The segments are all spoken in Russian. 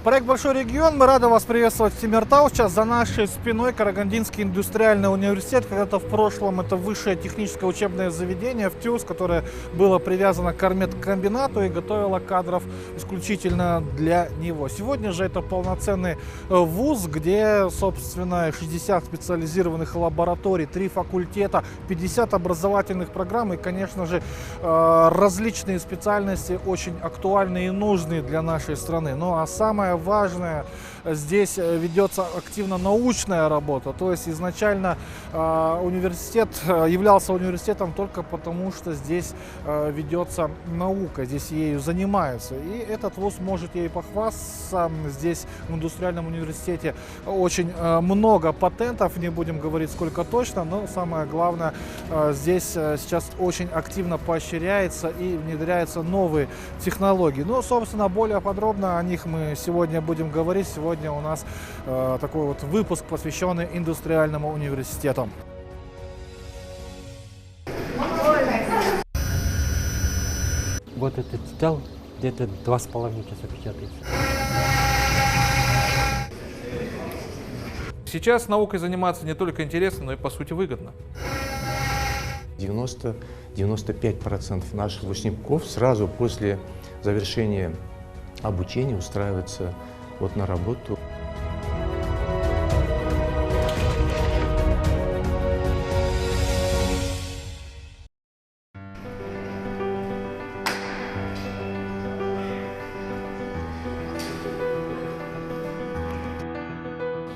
Проект «Большой регион». Мы рады вас приветствовать в Темиртау. Сейчас за нашей спиной Карагандинский индустриальный университет. Когда-то в прошлом это высшее техническое учебное заведение ВТЮЗ, которое было привязано к карметкомбинату и готовило кадров исключительно для него. Сегодня же это полноценный вуз, где, собственно, 60 специализированных лабораторий, 3 факультета, 50 образовательных программ и, конечно же, различные специальности очень актуальны и нужны для нашей страны. Ну а самое важное, здесь ведется активно научная работа. То есть изначально университет являлся университетом только потому, что здесь ведется наука, здесь ею занимаются. И этот вуз может ей похвастаться. Здесь в индустриальном университете очень много патентов, не будем говорить сколько точно, но самое главное, здесь сейчас очень активно поощряется и внедряются новые технологии. Ну, собственно, более подробно о них мы сегодня будем говорить. Сегодня у нас такой вот выпуск, посвященный индустриальному университету. Вот этот деталь где-то 2,5 часа печатается. Сейчас наукой заниматься не только интересно, но и по сути выгодно. 90-95% наших выпускников сразу после завершения обучения устраиваются вот на работу.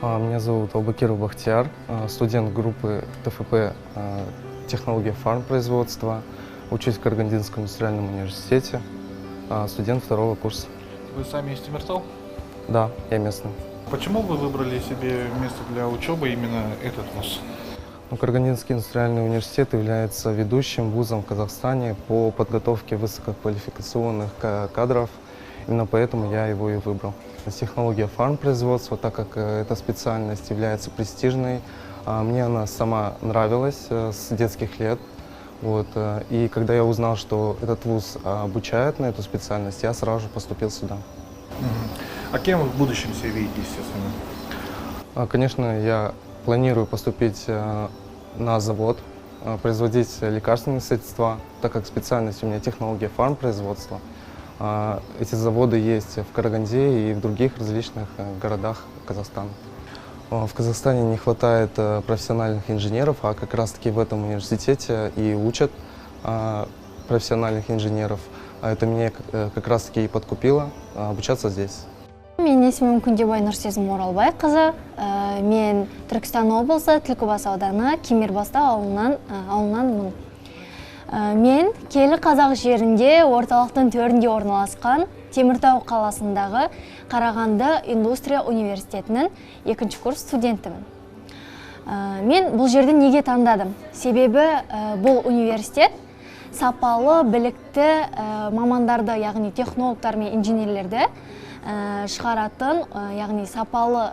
Меня зовут Албакиров Бахтияр, студент группы ТФП «Технология фармпроизводства». Учусь в Карагандинском индустриальном университете, студент 2-го курса. Вы сами из Темиртау? Да, я местный. Почему вы выбрали себе место для учебы именно этот вуз? Карагандинский индустриальный университет является ведущим вузом в Казахстане по подготовке высококвалификационных кадров. Именно поэтому я его и выбрал. Технология фармпроизводства, так как эта специальность является престижной, мне она сама нравилась с детских лет. Вот. И когда я узнал, что этот вуз обучает на эту специальность, я сразу же поступил сюда. А кем вы в будущем себя видите, естественно? Конечно, я планирую поступить на завод, производить лекарственные средства, так как специальность у меня технология фармпроизводства. Эти заводы есть в Караганде и в других различных городах Казахстана. В Казахстане не хватает профессиональных инженеров, а как раз-таки в этом университете и учат профессиональных инженеров. Это меня как раз-таки и подкупило обучаться здесь. Менің есімім Күндебай Нұрсезім Оралбайқызы. Мен Түркістан облысы Түлкібас ауданы Кемербастау ауылынанмын. Мен Келі Қазақ жерінде орталықтың төрінде орналасқан Теміртау қаласындағы Қарағанды индустрия университетінің 2-ші курс студентімін. Мен бұл жерді неге таңдадым? Себебі бұл университет сапалы, білікті мамандарды, яғни технологтар мен инженерлерді шығаратын, яғни сапалы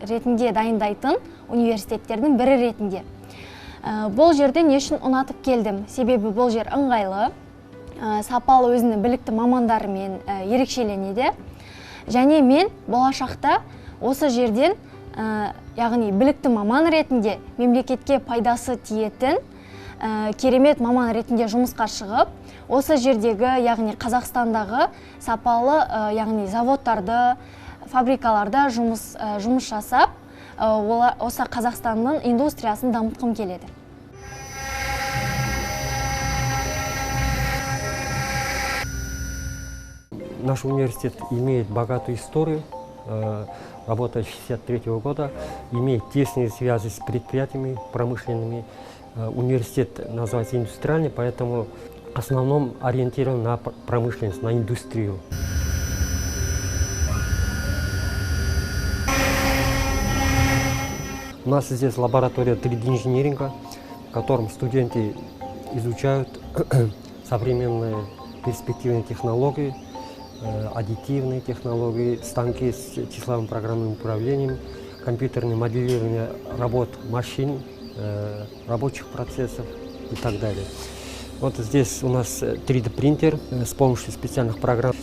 ретінде дайындайтын университеттердің бірі ретінде. Бұл жерде не үшін ұнатып келдім? Себебі бұл жер ыңғайлы, сапалы өзінің білікті мамандарымен ерекшеленеді. Және мен болашақта осы жерден, яғни білікті маман ретінде мемлекетке пайдасы тиетін керемет маман ретінде жұмысқа шығып, осы жердегі, яғни Қазақстандағы сапалы, яғни заводтарды, фабрикаларда жұмыс жасап, осы Қазақстанның индустриясын дамытқым келеді. Наш университет имеет богатую историю, работает с 1963 года, имеет тесные связи с предприятиями промышленными. Университет называется индустриальный, поэтому в основном ориентирован на промышленность, на индустрию. У нас здесь лаборатория 3D-инжиниринга, в котором студенты изучают современные перспективные технологии, аддитивные технологии, станки с числовым программным управлением, компьютерное моделирование работ машин, рабочих процессов и так далее. Вот здесь у нас 3D принтер, с помощью специальных программ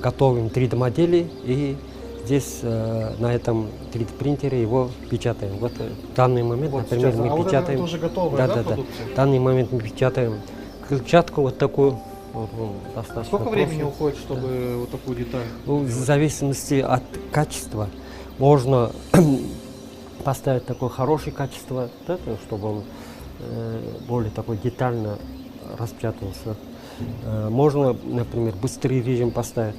готовим 3D модели и здесь на этом 3D-принтере его печатаем. Вот в данный момент, Вот например, сейчас. мы А вот печатаем... это уже готовая, да, продукция? В данный момент мы печатаем крыльчатку вот такую. Вот, достаточно Сколько времени просто. уходит, чтобы вот такую деталь? Ну, в зависимости от качества можно поставить такое хорошее качество, да, чтобы он более такой детально распечатывался. Можно, например, быстрый режим поставить.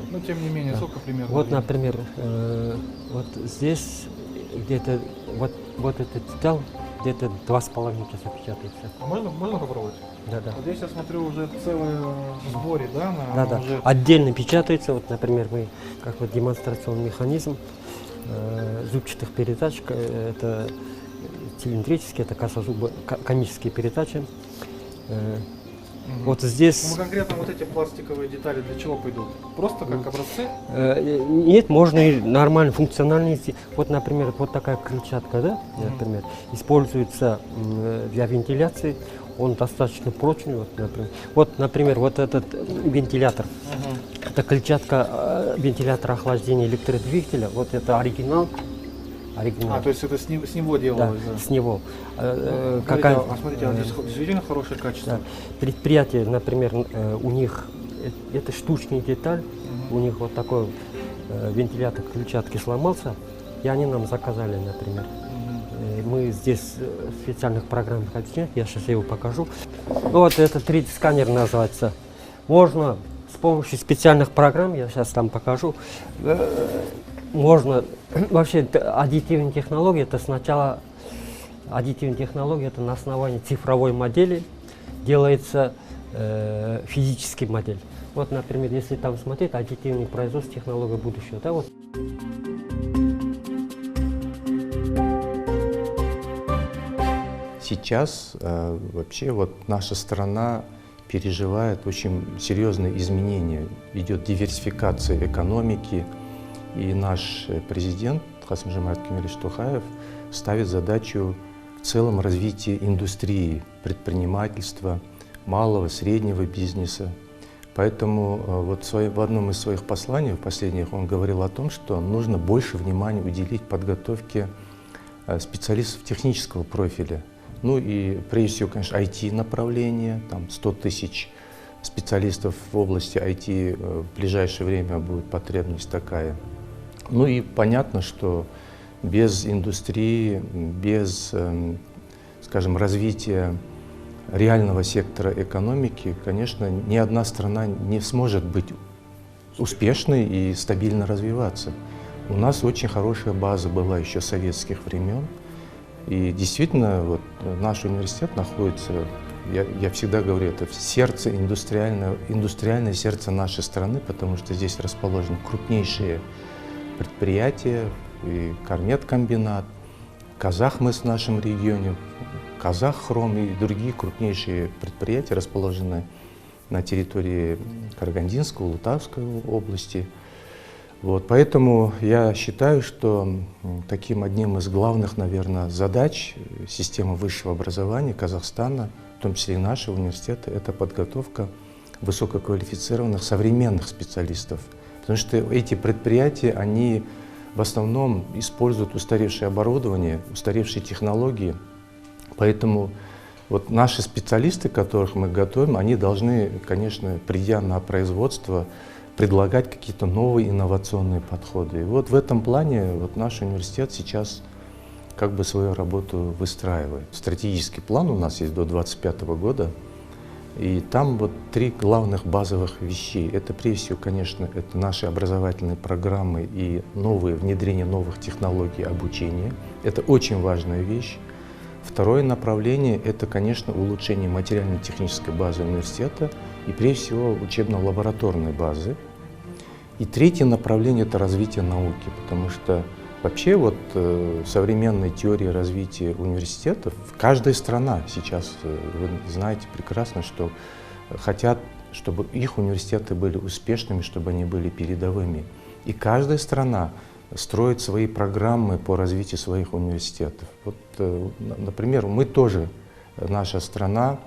Но тем не менее, сколько примерно? Вот, времени? например, вот здесь где-то вот эта деталь где-то 2,5 часа печатается. А можно попробовать? Да. Вот здесь я смотрю уже целый в сборе, да? Да. Уже... Отдельно печатается. Вот, например, мы как вот демонстрационный механизм зубчатых передач. Это цилиндрические, это конические передачи. Вот здесь... Ну, конкретно вот эти пластиковые детали для чего пойдут? Просто как образцы? Нет, можно и нормально, функциональные. Вот, например, вот такая крыльчатка, да, например, используется для вентиляции. Он достаточно прочный. Вот, например, вот этот вентилятор. Это крыльчатка вентилятора охлаждения электродвигателя. Вот это оригинал. То есть это с него делалось? Да, с него. Смотрите, здесь действительно хорошее качество. Да. Предприятие, например, у них это штучная деталь, у них вот такой вентилятор крыльчатки сломался, и они нам заказали, например. Мы здесь в специальных программах объясняем, я сейчас его покажу. Вот это 3D-сканер называется. Можно с помощью специальных программ, я сейчас там покажу, можно, вообще аддитивная технология, это сначала, аддитивная технология, это на основании цифровой модели делается физический модель. Вот, например, если там смотреть, аддитивное производство, технология будущего, да, вот. Сейчас вообще вот наша страна переживает очень серьезные изменения. Идет диверсификация экономики, и наш президент Касым-Жомарт Кемелевич Токаев ставит задачу в целом развития индустрии, предпринимательства, малого, среднего бизнеса. Поэтому вот в одном из своих посланий, в последних, он говорил о том, что нужно больше внимания уделить подготовке специалистов технического профиля. Ну и прежде всего, конечно, IT-направление, там 100 тысяч специалистов в области IT в ближайшее время будет потребность такая. Ну и понятно, что без индустрии, без, скажем, развития реального сектора экономики, конечно, ни одна страна не сможет быть успешной и стабильно развиваться. У нас очень хорошая база была еще с советских времен. И действительно, вот, наш университет находится, я всегда говорю, это в сердце, индустриальное сердце нашей страны, потому что здесь расположены крупнейшие предприятия, и Карметкомбинат, Казахмыс в нашем регионе, Казаххром и другие крупнейшие предприятия расположены на территории Карагандинской, Улутавской области. Вот, поэтому я считаю, что таким одним из главных, наверное, задач системы высшего образования Казахстана, в том числе и нашего университета, это подготовка высококвалифицированных современных специалистов. Потому что эти предприятия, они в основном используют устаревшее оборудование, устаревшие технологии. Поэтому вот наши специалисты, которых мы готовим, они должны, конечно, придя на производство, предлагать какие-то новые инновационные подходы. И вот в этом плане вот наш университет сейчас как бы свою работу выстраивает. Стратегический план у нас есть до 2025 года. И там вот 3 главных базовых вещей. Это прежде всего, конечно, это наши образовательные программы и внедрение новых технологий обучения. Это очень важная вещь. Второе направление – это, конечно, улучшение материально-технической базы университета и, прежде всего, учебно-лабораторной базы. И третье направление – это развитие науки, потому что вообще вот современной теории развития университетов, каждая страна сейчас, вы знаете прекрасно, что хотят, чтобы их университеты были успешными, чтобы они были передовыми. И каждая страна строит свои программы по развитию своих университетов. Вот, например, мы тоже, наша страна,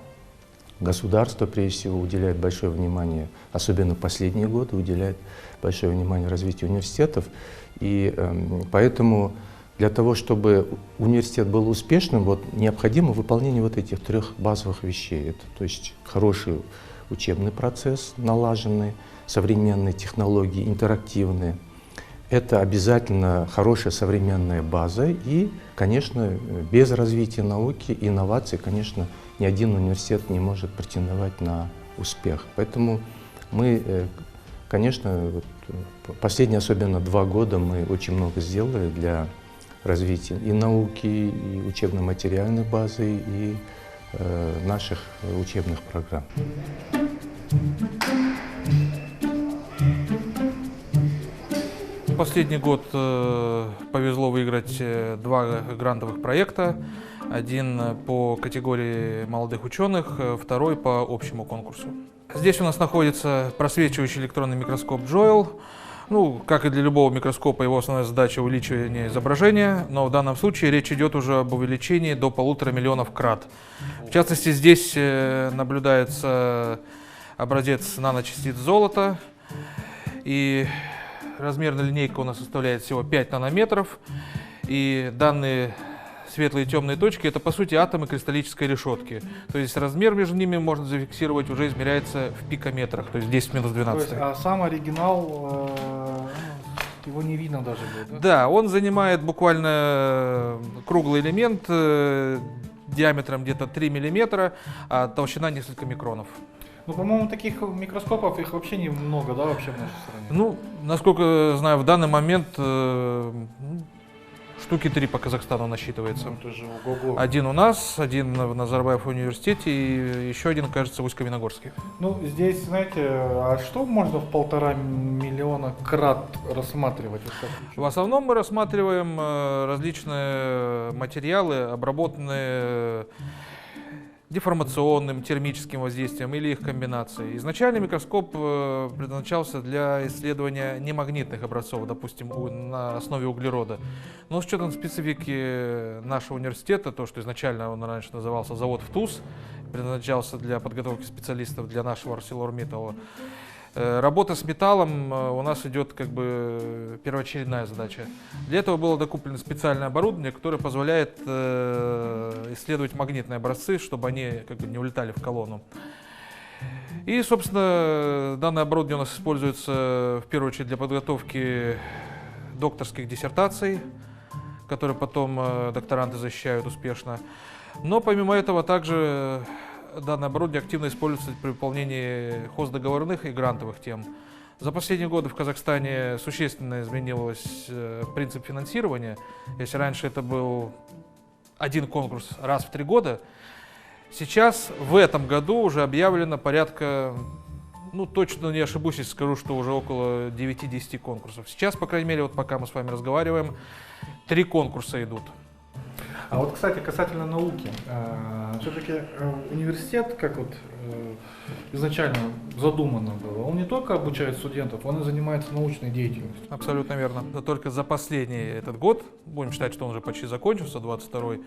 Государство, прежде всего, уделяет большое внимание, особенно в последние годы, уделяет большое внимание развитию университетов. И поэтому для того, чтобы университет был успешным, вот, необходимо выполнение вот этих трех базовых вещей. Это, то есть хороший учебный процесс, налаженный, современные технологии, интерактивные. Это обязательно хорошая современная база и, конечно, без развития науки и инноваций, конечно, ни один университет не может претендовать на успех. Поэтому мы, конечно, последние особенно 2 года мы очень много сделали для развития и науки, и учебно-материальной базы, и наших учебных программ. Последний год повезло выиграть 2 грантовых проекта. Один по категории молодых ученых, второй по общему конкурсу. Здесь у нас находится просвечивающий электронный микроскоп Joule. Ну, как и для любого микроскопа, его основная задача — увеличивание изображения, но в данном случае речь идет уже об увеличении до 1,5 миллиона крат. В частности, здесь наблюдается образец наночастиц золота, и размерная линейка у нас составляет всего 5 нанометров, и данные светлые и темные точки — это, по сути, атомы кристаллической решетки. То есть размер между ними можно зафиксировать, уже измеряется в пикометрах, то есть 10 в минус 12. А сам оригинал, его не видно даже будет, да? Да, он занимает буквально круглый элемент диаметром где-то 3 миллиметра, а толщина несколько микронов. Ну, по-моему, таких микроскопов их вообще немного, да, вообще в нашей стране? Ну, насколько знаю, в данный момент штуки 3 по Казахстану насчитывается. Ну, это же ого-го. Один у нас, один в Назарбаев университете и еще один, кажется, в Усть-Каменогорске. Ну, здесь, знаете, а что можно в 1,5 миллиона крат рассматривать? В основном мы рассматриваем различные материалы, обработанные деформационным, термическим воздействием или их комбинацией. Изначально микроскоп предназначался для исследования немагнитных образцов, допустим, на основе углерода. Но с учетом специфики нашего университета, то, что изначально он раньше назывался завод ВТУС, предназначался для подготовки специалистов для нашего ArcelorMittal, работа с металлом у нас идет как бы первоочередная задача. Для этого было докуплено специальное оборудование, которое позволяет исследовать магнитные образцы, чтобы они как бы не улетали в колонну. И, собственно, данное оборудование у нас используется в первую очередь для подготовки докторских диссертаций, которые потом докторанты защищают успешно. Но помимо этого также данное оборудование активно используется при выполнении хоздоговорных и грантовых тем. За последние годы в Казахстане существенно изменился принцип финансирования. Если раньше это был один конкурс раз в 3 года, сейчас в этом году уже объявлено порядка, ну точно не ошибусь, если скажу, что уже около 9-10 конкурсов. Сейчас, по крайней мере, вот пока мы с вами разговариваем, 3 конкурса идут. А вот, кстати, касательно науки, все-таки университет, как вот изначально задумано было, он не только обучает студентов, он и занимается научной деятельностью. Абсолютно верно. Но только за последний этот год, будем считать, что он уже почти закончился, 22-й,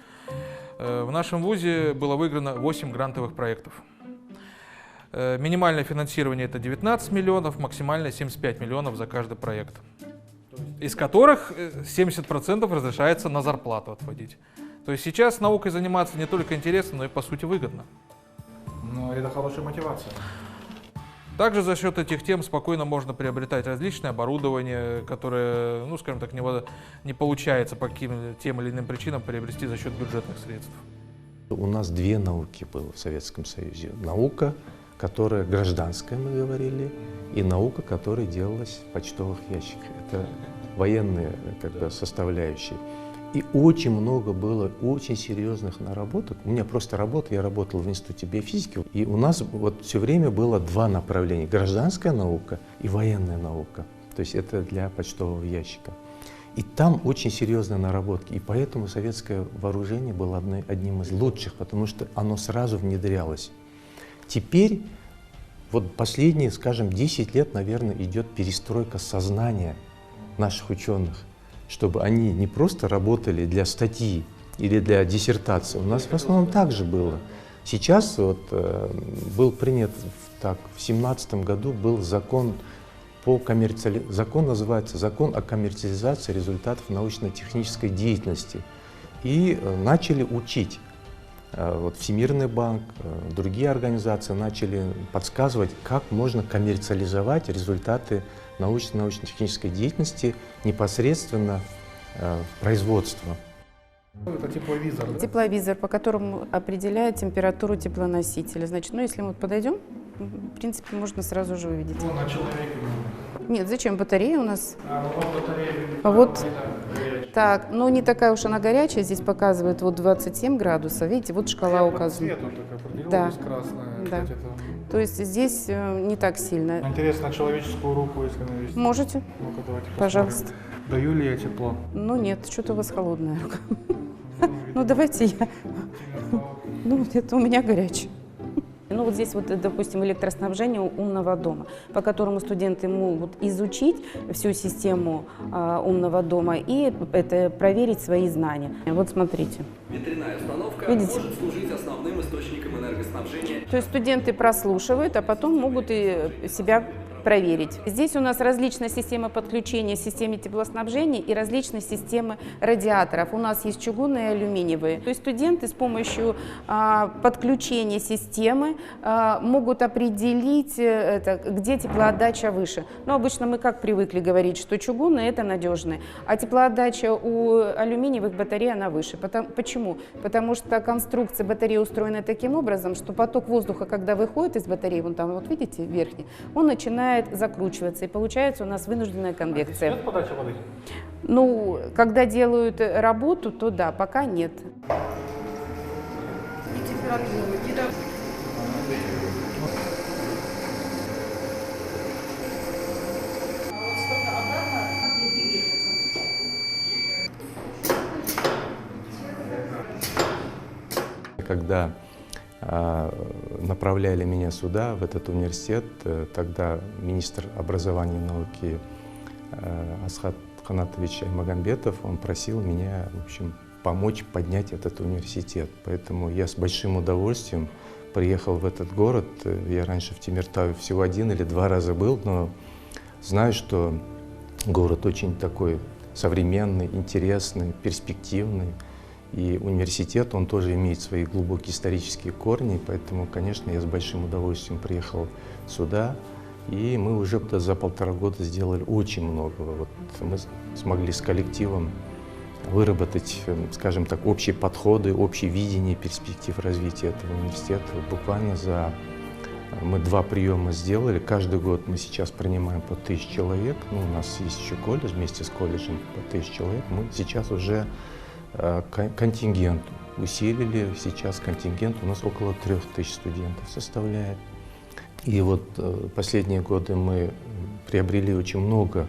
в нашем вузе было выиграно 8 грантовых проектов. Минимальное финансирование — это 19 миллионов, максимальное — 75 миллионов за каждый проект, из которых 70% разрешается на зарплату отводить. То есть сейчас наукой заниматься не только интересно, но и по сути выгодно. Ну, это хорошая мотивация. Также за счет этих тем спокойно можно приобретать различное оборудование, которое, ну, скажем так, не получается по каким тем или иным причинам приобрести за счет бюджетных средств. У нас 2 науки было в Советском Союзе. Наука, которая гражданская, мы говорили, и наука, которая делалась в почтовых ящиках. Это военные как бы составляющие. И очень много было очень серьезных наработок. У меня просто работа, я работал в Институте биофизики, и у нас вот все время было 2 направления: гражданская наука и военная наука. То есть это для почтового ящика. И там очень серьезные наработки, и поэтому советское вооружение было одним из лучших, потому что оно сразу внедрялось. Теперь, вот последние, скажем, 10 лет, наверное, идет перестройка сознания наших ученых, чтобы они не просто работали для статьи или для диссертации. У нас в основном так же было. Сейчас вот, был принят, в 2017 году был закон закон называется «Закон о коммерциализации результатов научно-технической деятельности». И начали учить. Вот Всемирный банк, другие организации начали подсказывать, как можно коммерциализовать результаты научно-технической деятельности непосредственно в производство. Это тепловизор, да? Тепловизор, по которому определяет температуру теплоносителя. Значит, ну если мы подойдем, в принципе, можно сразу же увидеть. Ну, на человеке. Нет, зачем? Батарея у нас. Батарея. А вот так, ну не такая уж она горячая, здесь показывает вот 27 градусов, видите, вот шкала указана. Да. Да. То есть здесь не так сильно. Интересно, человеческую руку, если навести. Можете? Ну-ка, давайте посмотрим. Пожалуйста. Даю ли я тепло? Ну нет, что-то у вас холодная рука. Ну давайте я. Ну это у меня горячая. Ну вот здесь вот, допустим, электроснабжение умного дома, по которому студенты могут изучить всю систему умного дома и это, проверить свои знания. Вот смотрите. Ветряная установка Видите? может служить основным источником энергоснабжения. То есть студенты прослушивают, а потом могут и себя проверить. Здесь у нас различная система подключения к системе теплоснабжения и различные системы радиаторов. У нас есть чугунные и алюминиевые. То есть студенты с помощью подключения системы могут определить, где теплоотдача выше. Но обычно мы как привыкли говорить, что чугунные это надежные, а теплоотдача у алюминиевых батарей она выше. Почему? Потому что конструкция батареи устроена таким образом, что поток воздуха, когда выходит из батареи, вон там, вот видите, верхний, он начинает закручиваться, и получается у нас вынужденная конвекция. Нет подачи воды? Ну, когда делают работу, то да, пока нет. Когда направляли меня сюда, в этот университет, тогда министр образования и науки Асхат Канатович Аймагамбетов, он просил меня, в общем, помочь поднять этот университет. Поэтому я с большим удовольствием приехал в этот город. Я раньше в Темиртауе всего 1 или 2 раза был, но знаю, что город очень такой современный, интересный, перспективный. И университет, он тоже имеет свои глубокие исторические корни, поэтому, конечно, я с большим удовольствием приехал сюда. И мы уже за 1,5 года сделали очень много. Вот мы смогли с коллективом выработать, скажем так, общие подходы, общее видение перспектив развития этого университета. Буквально мы 2 приема сделали. Каждый год мы сейчас принимаем по 1000 человек. Ну, у нас есть еще колледж, вместе с колледжем по 1000 человек. Мы сейчас уже контингент усилили. Сейчас контингент у нас около 3000 студентов составляет. И вот последние годы мы приобрели очень много,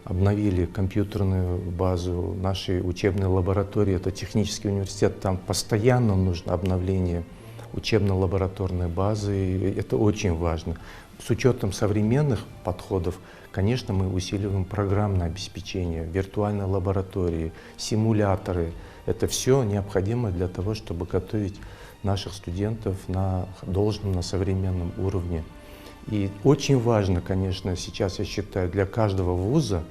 обновили компьютерную базу нашей учебной лаборатории. Это технический университет, там постоянно нужно обновление учебно-лабораторной базы. И это очень важно. С учетом современных подходов, конечно, мы усиливаем программное обеспечение, виртуальные лаборатории, симуляторы. Это все необходимо для того, чтобы готовить наших студентов на должном, на современном уровне. И очень важно, конечно, сейчас я считаю, для каждого вуза,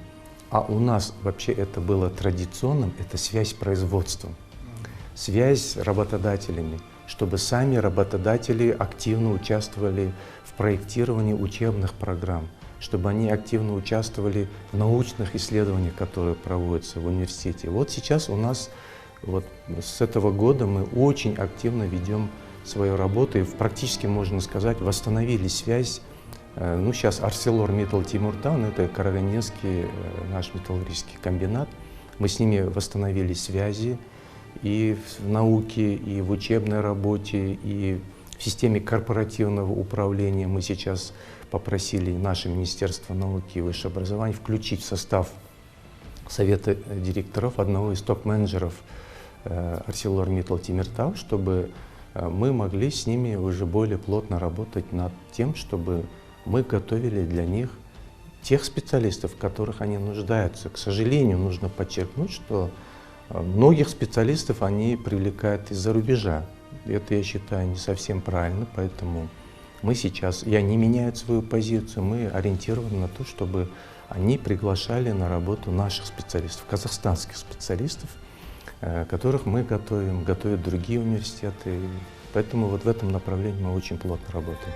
а у нас вообще это было традиционным, это связь с производством, связь с работодателями, чтобы сами работодатели активно участвовали в проектировании учебных программ, чтобы они активно участвовали в научных исследованиях, которые проводятся в университете. Вот сейчас у нас, вот с этого года мы очень активно ведем свою работу и практически, можно сказать, восстановили связь. Ну, сейчас ArcelorMittal Тимиртау, это карагандинский наш металлургический комбинат. Мы с ними восстановили связи и в науке, и в учебной работе, и в системе корпоративного управления. Мы сейчас попросили наше Министерство науки и высшего образования включить в состав совета директоров одного из топ-менеджеров ArcelorMittal Тимиртау, чтобы мы могли с ними уже более плотно работать над тем, чтобы мы готовили для них тех специалистов, в которых они нуждаются. К сожалению, нужно подчеркнуть, что многих специалистов они привлекают из-за рубежа. Это, я считаю, не совсем правильно, поэтому мы сейчас, я не меняю свою позицию, мы ориентированы на то, чтобы они приглашали на работу наших специалистов, казахстанских специалистов, которых мы готовим, готовят другие университеты. Поэтому вот в этом направлении мы очень плотно работаем.